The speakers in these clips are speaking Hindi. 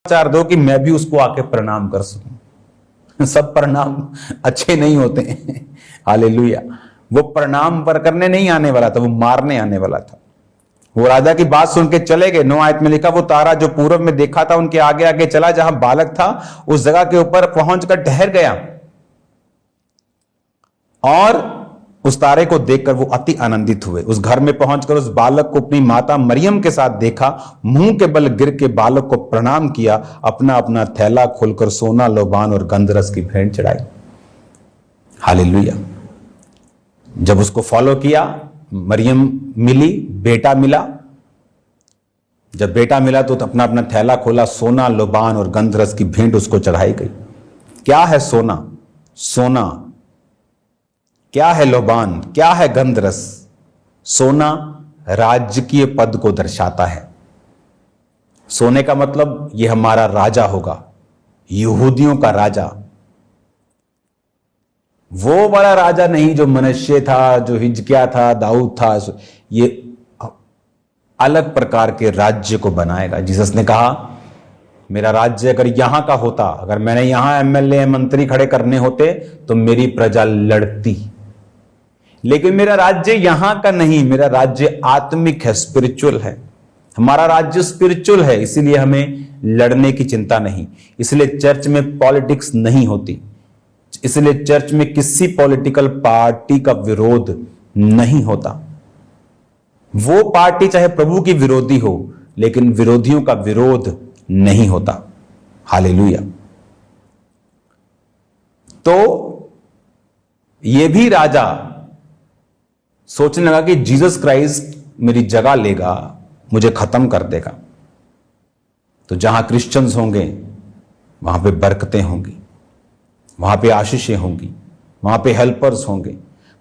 समाचार दो कि मैं भी उसको आके प्रणाम कर सकूं। सब प्रणाम अच्छे नहीं होते हैं। हालेलुया। वो प्रणाम पर करने नहीं आने वाला था, वो मारने आने वाला था। वो राजा की बात सुन के चले गए। 9 आयत में लिखा, वो तारा जो पूरब में देखा था उनके आगे आगे चला, जहां बालक था उस जगह के ऊपर पहुंचकर ठहर गया और उस तारे को देखकर वो अति आनंदित हुए। उस घर में पहुंचकर उस बालक को अपनी माता मरियम के साथ देखा, मुंह के बल गिर के बालक को प्रणाम किया, अपना अपना थैला खोलकर सोना, लोबान और गंधरस की भेंट चढ़ाई। हालेलुया। जब उसको फॉलो किया, मरियम मिली, बेटा मिला। जब बेटा मिला तो अपना अपना थैला खोला, सोना, लोबान और गंधरस की भेंट उसको चढ़ाई गई। क्या है सोना? सोना क्या है? लोबान क्या है? गंधरस। सोना राजकीय पद को दर्शाता है। सोने का मतलब यह हमारा राजा होगा, यहूदियों का राजा। वो वाला राजा नहीं जो मनुष्य था, जो हिजकिया था, दाऊद था। ये अलग प्रकार के राज्य को बनाएगा। जीसस ने कहा, मेरा राज्य अगर यहां का होता, अगर मैंने यहां एमएलए मंत्री खड़े करने होते तो मेरी प्रजा लड़ती, लेकिन मेरा राज्य यहां का नहीं। मेरा राज्य आत्मिक है, स्पिरिचुअल है। हमारा राज्य स्पिरिचुअल है, इसीलिए हमें लड़ने की चिंता नहीं। इसलिए चर्च में पॉलिटिक्स नहीं होती। इसलिए चर्च में किसी पॉलिटिकल पार्टी का विरोध नहीं होता। वो पार्टी चाहे प्रभु की विरोधी हो, लेकिन विरोधियों का विरोध नहीं होता। हालेलुया। तो ये भी राजा सोचने लगा कि जीसस क्राइस्ट मेरी जगह लेगा, मुझे खत्म कर देगा। तो जहां क्रिश्चियंस होंगे वहां पे बरकतें होंगी, वहां पे आशीषें होंगी, वहां पे हेल्पर्स होंगे,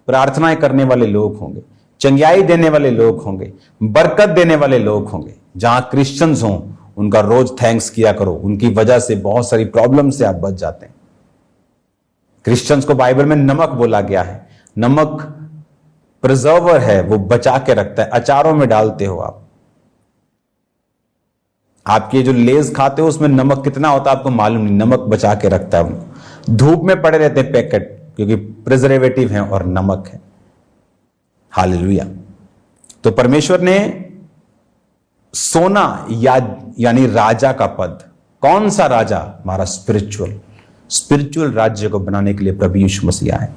प्रार्थनाएं करने वाले लोग होंगे, चंगियाई देने वाले लोग होंगे, बरकत देने वाले लोग होंगे। जहां क्रिश्चियंस हों उनका रोज थैंक्स किया करो। उनकी वजह से बहुत सारी प्रॉब्लम से आप बच जाते हैं। क्रिश्चियंस को बाइबल में नमक बोला गया है। नमक प्रिजर्वर है, वो बचा के रखता है। अचारों में डालते हो आप, आपके जो लेज खाते हो उसमें नमक कितना होता है आपको मालूम नहीं। नमक बचा के रखता है उनको। धूप में पड़े रहते हैं पैकेट, क्योंकि प्रिजर्वेटिव है और नमक है। हालेलुया। तो परमेश्वर ने सोना यानी राजा का पद, कौन सा राजा? हमारा स्पिरिचुअल राज्य को बनाने के लिए प्रभु यीशु मसीह आए।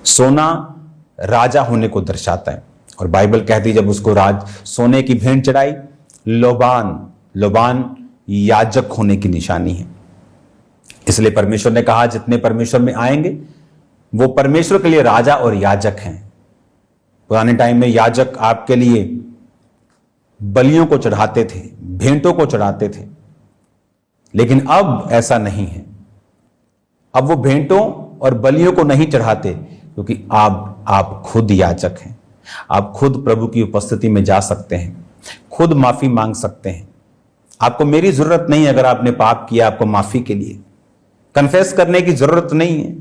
सोना राजा होने को दर्शाता है। और बाइबल कहती है जब उसको सोने की भेंट चढ़ाई, लोबान याजक होने की निशानी है। इसलिए परमेश्वर ने कहा जितने परमेश्वर में आएंगे वो परमेश्वर के लिए राजा और याजक हैं। पुराने टाइम में याजक आपके लिए बलियों को चढ़ाते थे, भेंटों को चढ़ाते थे, लेकिन अब ऐसा नहीं है। अब वो भेंटों और बलियों को नहीं चढ़ाते, क्योंकि आप खुद याजक हैं। आप खुद प्रभु की उपस्थिति में जा सकते हैं, खुद माफी मांग सकते हैं। आपको मेरी जरूरत नहीं है। अगर आपने पाप किया, आपको माफी के लिए कन्फेस करने की जरूरत नहीं है।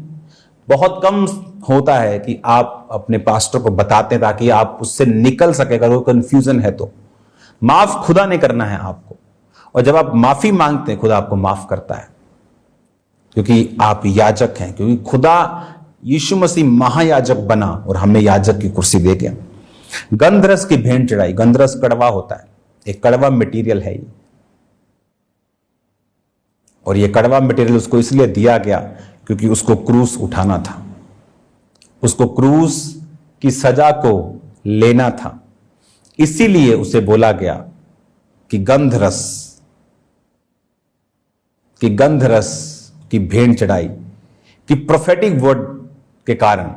बहुत कम होता है कि आप अपने पास्टर को बताते हैं ताकि आप उससे निकल सके। अगर वो कंफ्यूजन है तो माफ खुदा ने करना है आपको। और जब आप माफी मांगते हैं, खुदा आपको माफ करता है, क्योंकि आप याजक हैं। क्योंकि खुदा यीशु मसीह महायाजक बना और हमें याजक की कुर्सी दे गया। गंधरस की भेंट चढ़ाई। गंधरस कड़वा होता है, एक कड़वा मटेरियल है ये। और ये कड़वा मटेरियल उसको इसलिए दिया गया क्योंकि उसको क्रूस उठाना था, उसको क्रूस की सजा को लेना था। इसीलिए उसे बोला गया कि गंधरस की भेंट चढ़ाई, कि प्रोफेटिक वर्ड के कारण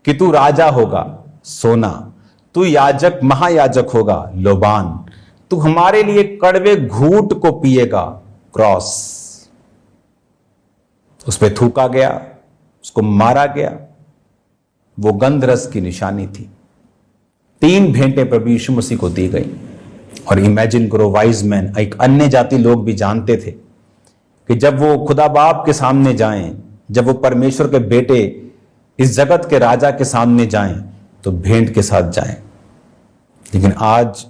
कि तू राजा होगा सोना, तू याजक महायाजक होगा लोबान, तू हमारे लिए कड़वे घूंट को पिएगा क्रॉस। उस पर थूका गया, उसको मारा गया। वो गंधरस की निशानी थी। 3 भेंटें प्रभु यीशु मसीह को दी गई। और इमेजिन करो, वाइज मैन, एक अन्य जाति लोग भी जानते थे कि जब वो खुदा बाप के सामने जाएं, जब वो परमेश्वर के बेटे इस जगत के राजा के सामने जाएं, तो भेंट के साथ जाएं। लेकिन आज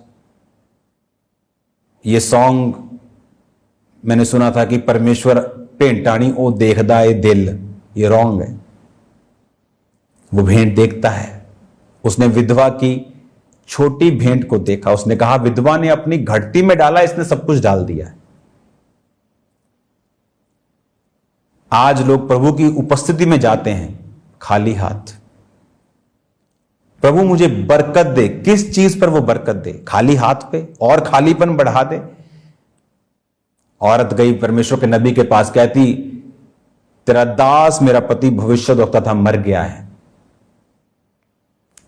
ये सॉन्ग मैंने सुना था कि परमेश्वर भेंटाणी ओ देखदा ए दिल, ये रॉन्ग है। वो भेंट देखता है। उसने विधवा की छोटी भेंट को देखा। उसने कहा विधवा ने अपनी घटती में डाला, इसने सब कुछ डाल दिया है। आज लोग प्रभु की उपस्थिति में जाते हैं खाली हाथ। प्रभु मुझे बरकत दे। किस चीज पर वो बरकत दे? खाली हाथ पे और खालीपन बढ़ा दे। औरत गई परमेश्वर के नबी के पास, कहती तेरा दास मेरा पति भविष्यद्वक्ता था, मर गया है,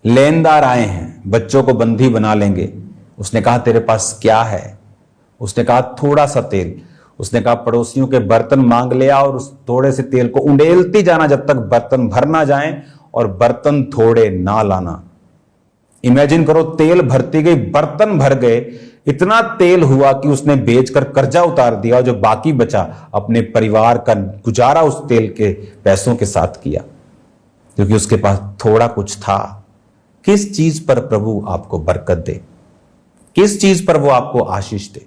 लेनदार आए हैं, बच्चों को बंदी बना लेंगे। उसने कहा तेरे पास क्या है? उसने कहा थोड़ा सा तेल। उसने कहा पड़ोसियों के बर्तन मांग ले और उस थोड़े से तेल को उंडेलती जाना जब तक बर्तन भर ना जाए, और बर्तन थोड़े ना लाना। इमेजिन करो, तेल भरती गई, बर्तन भर गए, इतना तेल हुआ कि उसने बेचकर कर्जा उतार दिया और जो बाकी बचा अपने परिवार का गुजारा उस तेल के पैसों के साथ किया, क्योंकि उसके पास थोड़ा कुछ था। किस चीज पर प्रभु आपको बरकत दे? किस चीज पर वो आपको आशीष दे?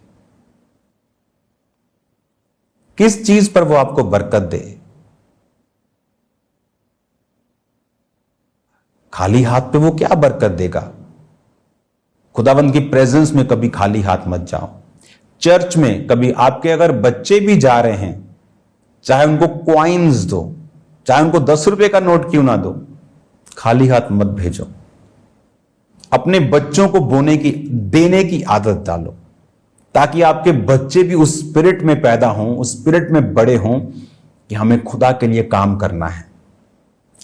किस चीज पर वो आपको बरकत दे? खाली हाथ पे वो क्या बरकत देगा? खुदावंद की प्रेजेंस में कभी खाली हाथ मत जाओ। चर्च में कभी आपके अगर बच्चे भी जा रहे हैं, चाहे उनको क्वाइंस दो, चाहे उनको 10 रुपए का नोट क्यों ना दो, खाली हाथ मत भेजो। अपने बच्चों को देने की आदत डालो, ताकि आपके बच्चे भी उस स्पिरिट में पैदा हों, उस स्पिरिट में बड़े हों कि हमें खुदा के लिए काम करना है।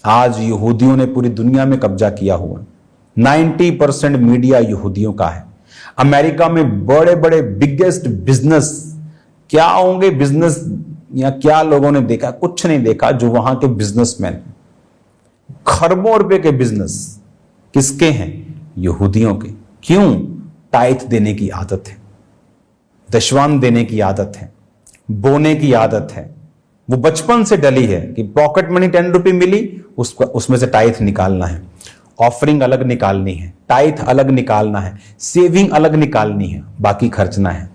आज यहूदियों ने पूरी दुनिया में कब्जा किया हुआ। 90% मीडिया यहूदियों का है। अमेरिका में बड़े बड़े बिगेस्ट बिजनेस क्या होंगे, बिजनेस या क्या लोगों ने देखा? कुछ नहीं देखा। जो वहां के बिजनेसमैन, खरबों रुपए के बिजनेस किसके हैं? यहूदियों के। क्यों? टाइथ देने की आदत है, दशवान देने की आदत है, बोने की आदत है। वो बचपन से डली है कि पॉकेट मनी 10 रुपए मिली, उसमें से टाइथ निकालना है, ऑफरिंग अलग निकालनी है, टाइथ अलग निकालना है, सेविंग अलग निकालनी है, बाकी खर्चना है।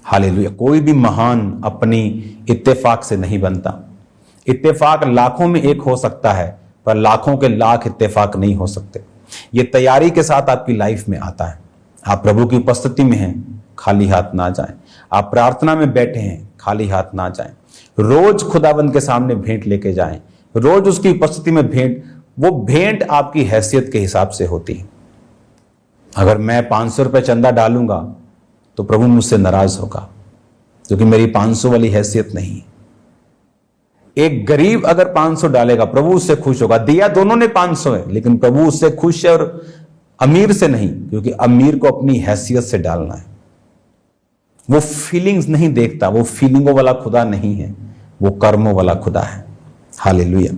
हालेलुया। कोई भी महान अपनी इत्तेफाक से नहीं बनता। इत्तेफाक लाखों में एक हो सकता है, पर लाखों के लाख इत्तेफाक नहीं हो सकते। ये तैयारी के साथ आपकी लाइफ में आता है। आप प्रभु की उपस्थिति में हैं, खाली हाथ ना जाएं। आप प्रार्थना में बैठे हैं, खाली हाथ ना जाएं। रोज खुदावंद के सामने भेंट लेके जाएं। रोज उसकी उपस्थिति में भेंट, वो भेंट आपकी हैसियत के हिसाब से होती है। अगर मैं 500 रुपए चंदा डालूंगा तो प्रभु मुझसे नाराज होगा, क्योंकि मेरी 500 वाली हैसियत नहीं। एक गरीब अगर 500 डालेगा, प्रभु उससे खुश होगा। दिया दोनों ने 500 है, लेकिन प्रभु उससे खुश है, और अमीर से नहीं, क्योंकि अमीर को अपनी हैसियत से डालना है। वो फीलिंग्स नहीं देखता। वो फीलिंगों वाला खुदा नहीं है, वो कर्मों वाला खुदा है। हालेलुया।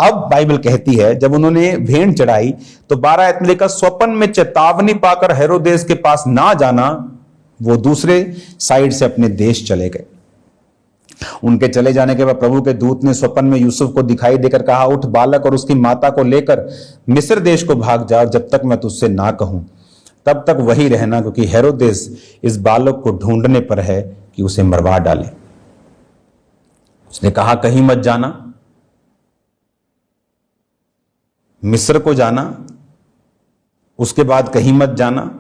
अब बाइबल कहती है, जब उन्होंने भेंट चढ़ाई तो 12 आयत में लिखा, स्वप्न में चेतावनी पाकर हेरोदेस के पास ना जाना, वो दूसरे साइड से अपने देश चले गए। उनके चले जाने के बाद प्रभु के दूत ने स्वप्न में यूसुफ को दिखाई देकर कहा, उठ, बालक और उसकी माता को लेकर मिस्र देश को भाग जा, और जब तक मैं तुझसे ना कहूं तब तक वही रहना, क्योंकि हेरोदेस इस बालक को ढूंढने पर है कि उसे मरवा डाले। उसने कहा कहीं मत जाना, मिस्र को जाना, उसके बाद कहीं मत जाना।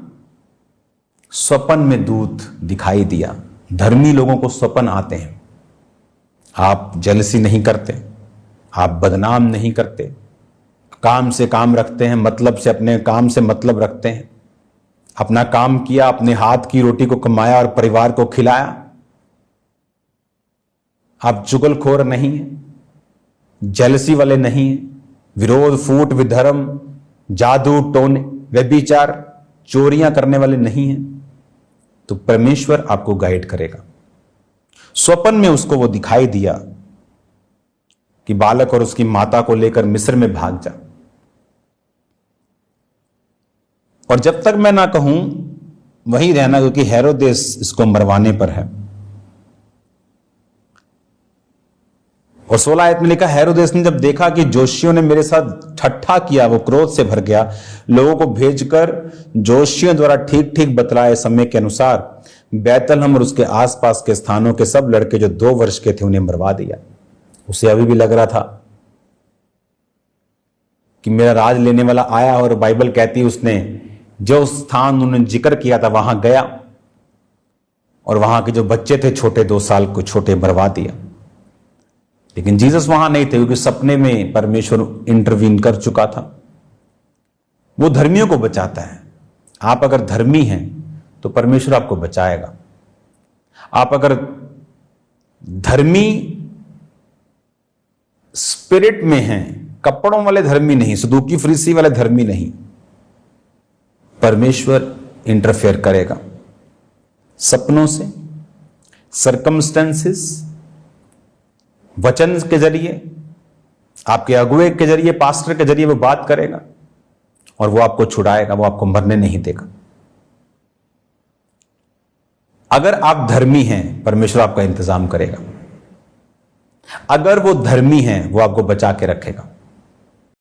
स्वप्न में दूत दिखाई दिया। धर्मी लोगों को स्वप्न आते हैं। आप जेलसी नहीं करते, आप बदनाम नहीं करते, काम से काम रखते हैं, मतलब से अपने काम से मतलब रखते हैं। अपना काम किया, अपने हाथ की रोटी को कमाया और परिवार को खिलाया। आप चुगलखोर नहीं हैं, जेलसी वाले नहीं हैं, विरोध, फूट, विधर्म, जादू टोने, व्यभिचार, चोरियां करने वाले नहीं हैं, तो परमेश्वर आपको गाइड करेगा। स्वप्न में उसको वो दिखाई दिया कि बालक और उसकी माता को लेकर मिस्र में भाग जा, और जब तक मैं ना कहूं वहीं रहना, क्योंकि हेरोदेस इसको मरवाने पर है। और 16 आयत में लिखा, हेरोदेस ने जब देखा कि जोशियों ने मेरे साथ ठट्ठा किया, वो क्रोध से भर गया। लोगों को भेजकर जोशियों द्वारा ठीक ठीक बतलाए समय के अनुसार बैतलहम और उसके आसपास के स्थानों के सब लड़के जो 2 वर्ष के थे उन्हें मरवा दिया। उसे अभी भी लग रहा था कि मेरा राज लेने वाला आया, और बाइबल कहती है उसने जो स्थान उन्होंने जिक्र किया था वहां गया और वहां के जो बच्चे थे छोटे 2 साल को छोटे मरवा दिया। लेकिन जीसस वहां नहीं थे क्योंकि सपने में परमेश्वर इंटरवीन कर चुका था। वो धर्मियों को बचाता है। आप अगर धर्मी हैं तो परमेश्वर आपको बचाएगा। आप अगर धर्मी स्पिरिट में हैं, कपड़ों वाले धर्मी नहीं, सदूकी फरीसी वाले धर्मी नहीं, परमेश्वर इंटरफेयर करेगा सपनों से, सर्कमस्टेंसेस, वचन के जरिए, आपके अगुए के जरिए, पास्टर के जरिए वो बात करेगा और वो आपको छुड़ाएगा, वो आपको मरने नहीं देगा। अगर आप धर्मी हैं परमेश्वर आपका इंतजाम करेगा। अगर वो धर्मी हैं वो आपको बचा के रखेगा।